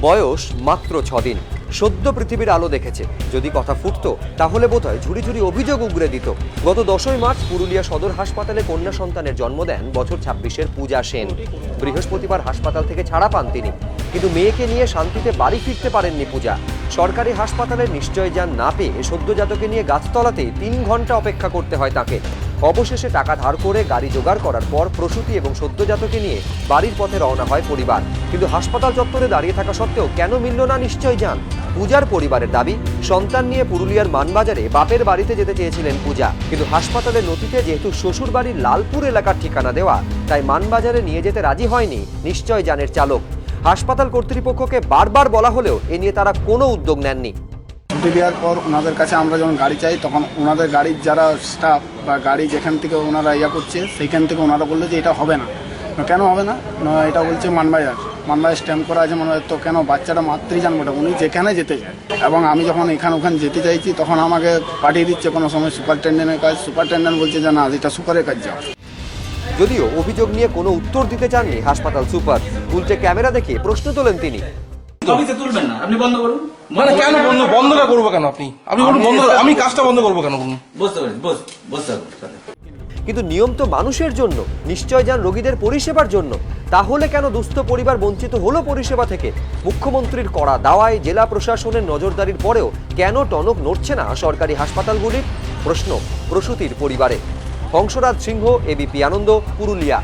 বয়স মাত্র 6 দিন, সদ্য পৃথিবীর আলো দেখেছে। যদি কথা ফুটতো তাহলে বোধহয় ঝুড়ি ঝুড়ি অভিযোগ উগরে দিত। গত 10ই মার্চ পুরুলিয়া সদর হাসপাতালে কন্যা সন্তানের জন্ম দেন বছর 26-এর পূজা সেন। বৃহস্পতিবার হাসপাতাল থেকে ছাড়া পান তিনি, কিন্তু মেয়েকে নিয়ে শান্তিতে বাড়ি ফিরতে পারেননি পূজা। সরকারি হাসপাতালের নিশ্চয়জান না পেয়ে সদ্যজাতকে নিয়ে গাছতলাতেই 3 ঘন্টা অপেক্ষা করতে হয় তাকে। অবশেষে টাকা ধার করে গাড়ি জোগাড় করার পর প্রসূতি এবং সদ্যজাতকে নিয়ে বাড়ির পথে রওনা হয় পরিবার। কিন্তু হাসপাতাল চত্বরে দাঁড়িয়ে থাকা সত্ত্বেও কেন মিলল না নিশ্চয়জান? পূজার পরিবারের দাবি, সন্তান নিয়ে পুরুলিয়ার মানবাজারে বাপের বাড়িতে যেতে চেয়েছিলেন পূজা, কিন্তু হাসপাতালের নথিতে যেহেতু শ্বশুর বাড়ির লালপুর এলাকার ঠিকানা দেওয়া, তাই মানবাজারে নিয়ে যেতে রাজি হয়নি নিশ্চয়জানের চালক। হাসপাতাল কর্তৃপক্ষকে বারবার বলা হলেও এ নিয়ে তারা কোনো উদ্যোগ নেননি। ছুটি দেওয়ার পর ওনাদের কাছে আমরা যখন গাড়ি চাই, তখন ওনাদের গাড়ির যারা স্টাফ বা গাড়ি যেখান থেকে ওনারা করছে, সেইখান থেকে ওনারা বললো যে এটা হবে না। কেন হবে না? এটা বলছে মানবাজার স্ট্যাম্প করা আছে। মানে তো কেন বাচ্চাটা মাতৃ জানবোটা, উনি যেখানে যেতে চায়। এবং আমি যখন ওখানে যেতে চাইছি, তখন আমাকে পাঠিয়ে দিচ্ছে কোনো সময় সুপারিনটেন্ডেন্টের কাজ। সুপারিনটেন্ডেন্ট বলছে যে না, এটা সুপারের কাজ যাও। যদিও অভিযোগ নিয়ে কোনো উত্তর দিতে চাননি হাসপাতাল সুপার, উল্টে ক্যামেরা দেখে প্রশ্ন তোলেন তিনি। তুলবেন না, আপনি বন্ধ করুন। মানে কেন বন্ধটা করবো কেন? আপনি বলুন বন্ধ, আমি কাজটা বন্ধ করবো কেন বলুন? বুঝতে পারেন, বুঝতে পারেন। কিন্তু নিয়ম তো মানুষের জন্য, নিশ্চয়জান রোগীদের পরিষেবার জন্য। তাহলে কেন দুস্থ পরিবার বঞ্চিত হলো পরিষেবা থেকে? মুখ্যমন্ত্রীর কড়া দাওয়ায়, জেলা প্রশাসনের নজরদারির পরেও কেন টনক নড়ছে না সরকারি হাসপাতালগুলির? প্রশ্ন প্রসূতির পরিবারে। হংসরাজ সিংহ, এবিপি আনন্দ, পুরুলিয়া।